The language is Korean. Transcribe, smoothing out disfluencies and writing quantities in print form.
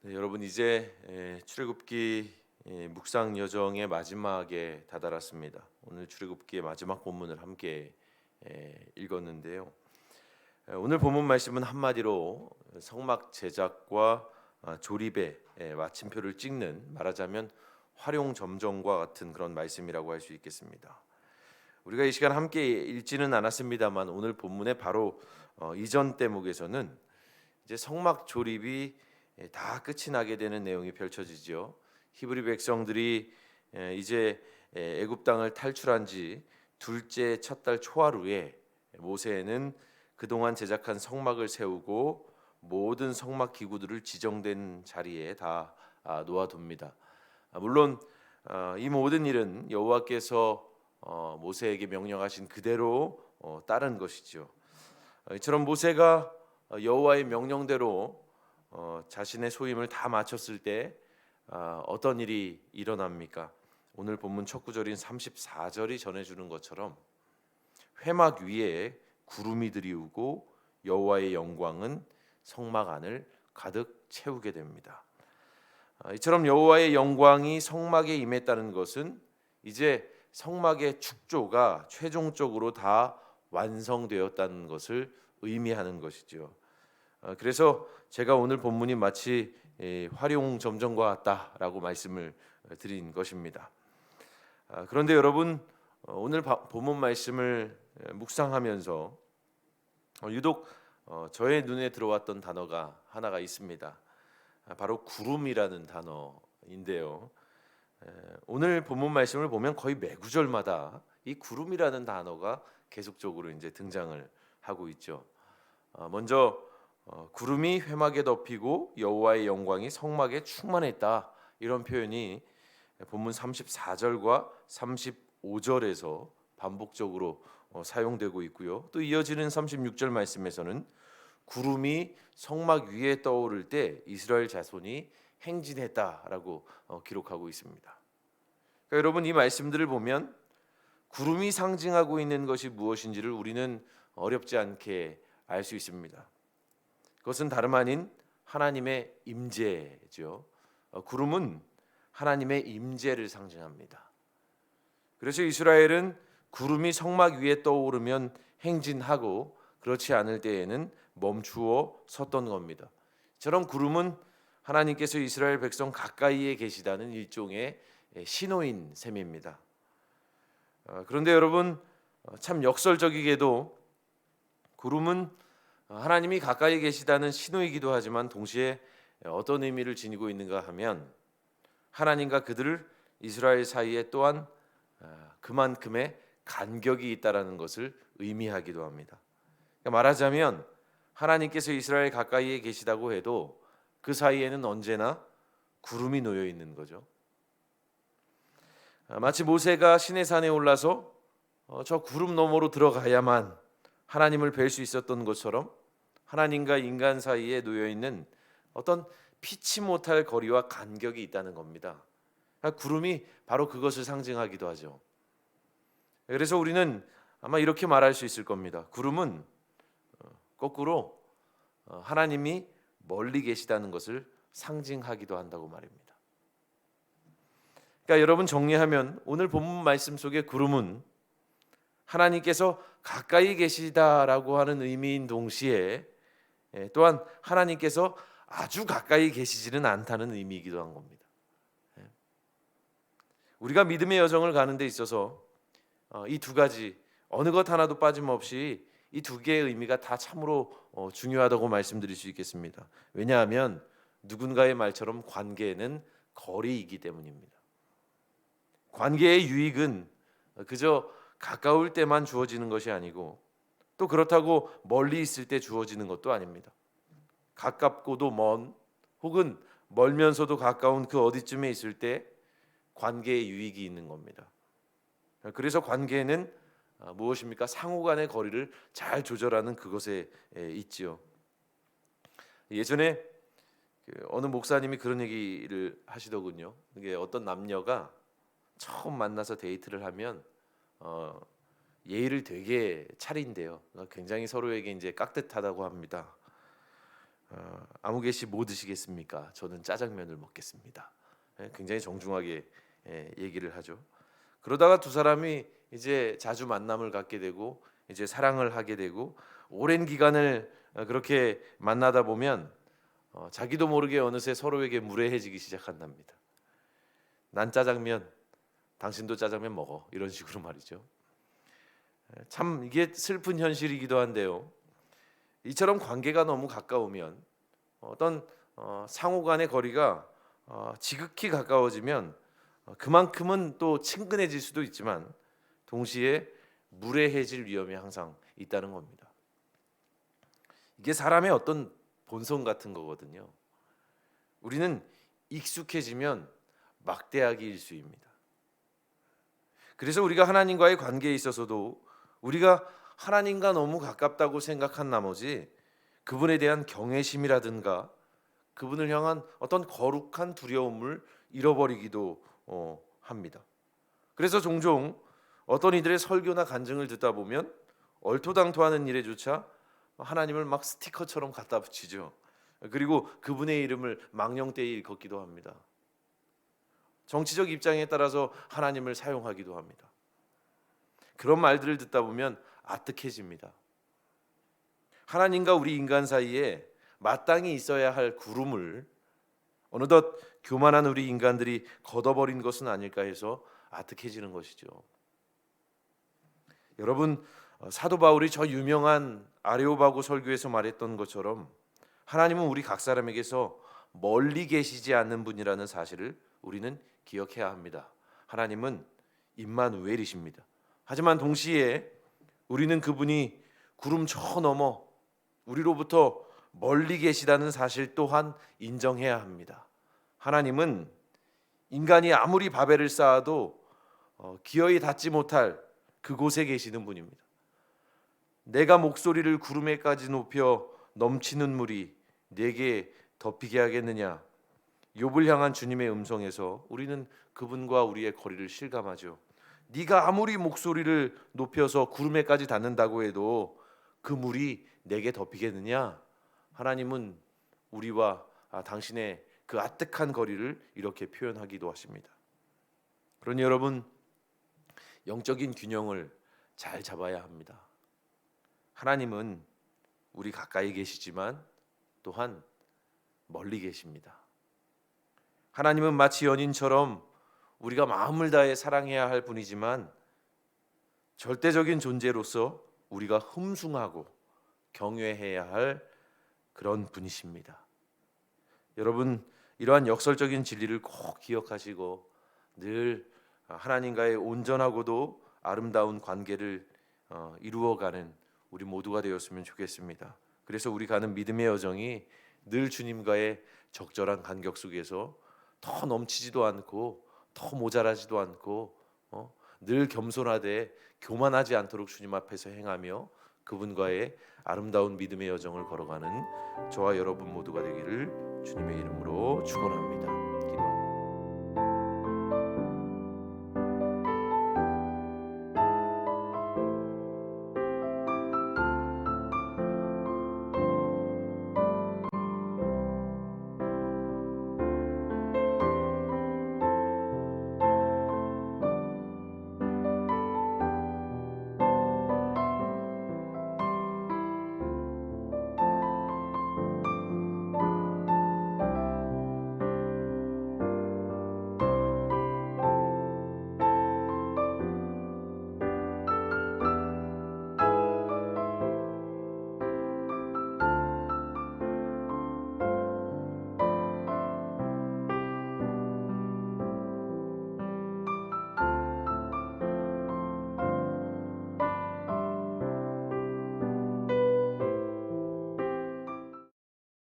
네, 여러분 이제 출애굽기 묵상 여정의 마지막에 다다랐습니다. 오늘 출애굽기의 마지막 본문을 함께 읽었는데요. 오늘 본문 말씀은 한마디로 성막 제작과 조립의 마침표를 찍는, 말하자면 활용점정과 같은 그런 말씀이라고 할 수 있겠습니다. 우리가 이 시간 함께 읽지는 않았습니다만 오늘 본문의 바로 이전 대목에서는 이제 성막 조립이 다 끝이 나게 되는 내용이 펼쳐지죠. 히브리 백성들이 이제 애굽 땅을 탈출한 지 둘째 첫 달 초하루에 모세는 그동안 제작한 성막을 세우고 모든 성막 기구들을 지정된 자리에 다 놓아둡니다. 물론 이 모든 일은 여호와께서 모세에게 명령하신 그대로 따른 것이죠. 이처럼 모세가 여호와의 명령대로 자신의 소임을 다 마쳤을 때 어떤 일이 일어납니까? 오늘 본문 첫 구절인 34절이 전해주는 것처럼 회막 위에 구름이 드리우고 여호와의 영광은 성막 안을 가득 채우게 됩니다. 이처럼 여호와의 영광이 성막에 임했다는 것은 이제 성막의 축조가 최종적으로 다 완성되었다는 것을 의미하는 것이죠. 그래서 제가 오늘 본문이 마치 활용점정과 같다라고 말씀을 드린 것입니다. 그런데 여러분, 오늘 본문 말씀을 묵상하면서 유독 저의 눈에 들어왔던 단어가 하나가 있습니다. 바로 구름이라는 단어인데요. 오늘 본문 말씀을 보면 거의 매 구절마다 이 구름이라는 단어가 계속적으로 이제 등장을 하고 있죠. 먼저 구름이 회막에 덮이고 여호와의 영광이 성막에 충만했다, 이런 표현이 본문 34절과 35절에서 반복적으로 사용되고 있고요. 또 이어지는 36절 말씀에서는 구름이 성막 위에 떠오를 때 이스라엘 자손이 행진했다라고 기록하고 있습니다. 그러니까 여러분, 이 말씀들을 보면 구름이 상징하고 있는 것이 무엇인지를 우리는 어렵지 않게 알 수 있습니다. 그것은 다름 아닌 하나님의 임재죠. 구름은 하나님의 임재를 상징합니다. 그래서 이스라엘은 구름이 성막 위에 떠오르면 행진하고 그렇지 않을 때에는 멈추어 섰던 겁니다. 저런 구름은 하나님께서 이스라엘 백성 가까이에 계시다는 일종의 신호인 셈입니다. 그런데 여러분, 참 역설적이게도 구름은 하나님이 가까이 계시다는 신호이기도 하지만 동시에 어떤 의미를 지니고 있는가 하면 하나님과 그들을 이스라엘 사이에 또한 그만큼의 간격이 있다라는 것을 의미하기도 합니다. 그러니까 말하자면 하나님께서 이스라엘 가까이에 계시다고 해도 그 사이에는 언제나 구름이 놓여 있는 거죠. 마치 모세가 시내산에 올라서 저 구름 너머로 들어가야만 하나님을 뵐 수 있었던 것처럼 하나님과 인간 사이에 놓여 있는 어떤 피치 못할 거리와 간격이 있다는 겁니다. 구름이 바로 그것을 상징하기도 하죠. 그래서 우리는 아마 이렇게 말할 수 있을 겁니다. 구름은 거꾸로 하나님이 멀리 계시다는 것을 상징하기도 한다고 말입니다. 그러니까 여러분, 정리하면 오늘 본문 말씀 속의 구름은 하나님께서 가까이 계시다라고 하는 의미인 동시에 또한 하나님께서 아주 가까이 계시지는 않다는 의미이기도 한 겁니다. 우리가 믿음의 여정을 가는 데 있어서 이 두 가지 어느 것 하나도 빠짐없이 이 두 개의 의미가 다 참으로 중요하다고 말씀드릴 수 있겠습니다. 왜냐하면 누군가의 말처럼 관계는 거리이기 때문입니다. 관계의 유익은 그저 가까울 때만 주어지는 것이 아니고 또 그렇다고 멀리 있을 때 주어지는 것도 아닙니다. 가깝고도 먼, 혹은 멀면서도 가까운 그 어디쯤에 있을 때 관계의 유익이 있는 겁니다. 그래서 관계는 무엇입니까? 상호 간의 거리를 잘 조절하는 그것에 있지요. 예전에 어느 목사님이 그런 얘기를 하시더군요. 이게 어떤 남녀가 처음 만나서 데이트를 하면 예의를 되게 차린대요. 굉장히 서로에게 이제 깍듯하다고 합니다. 아무개씨 뭐 드시겠습니까? 저는 짜장면을 먹겠습니다. 굉장히 정중하게 얘기를 하죠. 그러다가 두 사람이 이제 자주 만남을 갖게 되고 이제 사랑을 하게 되고 오랜 기간을 그렇게 만나다 보면 자기도 모르게 어느새 서로에게 무례해지기 시작한답니다. 난 짜장면, 당신도 짜장면 먹어, 이런 식으로 말이죠. 참 이게 슬픈 현실이기도 한데요. 이처럼 관계가 너무 가까우면 어떤 상호 간의 거리가 지극히 가까워지면 그만큼은 또 친근해질 수도 있지만 동시에 무례해질 위험이 항상 있다는 겁니다. 이게 사람의 어떤 본성 같은 거거든요. 우리는 익숙해지면 막대하기 일쑤입니다. 그래서 우리가 하나님과의 관계에 있어서도 우리가 하나님과 너무 가깝다고 생각한 나머지 그분에 대한 경외심이라든가 그분을 향한 어떤 거룩한 두려움을 잃어버리기도 합니다. 그래서 종종 어떤 이들의 설교나 간증을 듣다 보면 얼토당토하는 일에조차 하나님을 막 스티커처럼 갖다 붙이죠. 그리고 그분의 이름을 망령되이 일컫기도 합니다. 정치적 입장에 따라서 하나님을 사용하기도 합니다. 그런 말들을 듣다 보면 아득해집니다. 하나님과 우리 인간 사이에 마땅히 있어야 할 구름을 어느덧 교만한 우리 인간들이 걷어버린 것은 아닐까 해서 아득해지는 것이죠. 여러분, 사도 바울이 저 유명한 아레오바고 설교에서 말했던 것처럼 하나님은 우리 각 사람에게서 멀리 계시지 않는 분이라는 사실을 우리는 기억해야 합니다. 하나님은 임마누엘이십니다. 하지만 동시에 우리는 그분이 구름 저 너머 우리로부터 멀리 계시다는 사실 또한 인정해야 합니다. 하나님은 인간이 아무리 바벨을 쌓아도 기어이 닿지 못할 그곳에 계시는 분입니다. 내가 목소리를 구름에까지 높여 넘치는 물이 내게 덮이게 하겠느냐. 욥을 향한 주님의 음성에서 우리는 그분과 우리의 거리를 실감하죠. 네가 아무리 목소리를 높여서 구름에까지 닿는다고 해도 그 물이 내게 덮이겠느냐. 하나님은 우리와 당신의 그 아득한 거리를 이렇게 표현하기도 하십니다. 그러니 여러분, 영적인 균형을 잘 잡아야 합니다. 하나님은 우리 가까이 계시지만 또한 멀리 계십니다. 하나님은 마치 연인처럼 우리가 마음을 다해 사랑해야 할 분이지만 절대적인 존재로서 우리가 흠숭하고 경외해야 할 그런 분이십니다. 여러분, 이러한 역설적인 진리를 꼭 기억하시고 늘 하나님과의 온전하고도 아름다운 관계를 이루어가는 우리 모두가 되었으면 좋겠습니다. 그래서 우리 가는 믿음의 여정이 늘 주님과의 적절한 간격 속에서 더 넘치지도 않고 더 모자라지도 않고 늘 겸손하되 교만하지 않도록 주님 앞에서 행하며 그분과의 아름다운 믿음의 여정을 걸어가는 저와 여러분 모두가 되기를 주님의 이름으로 축원합니다.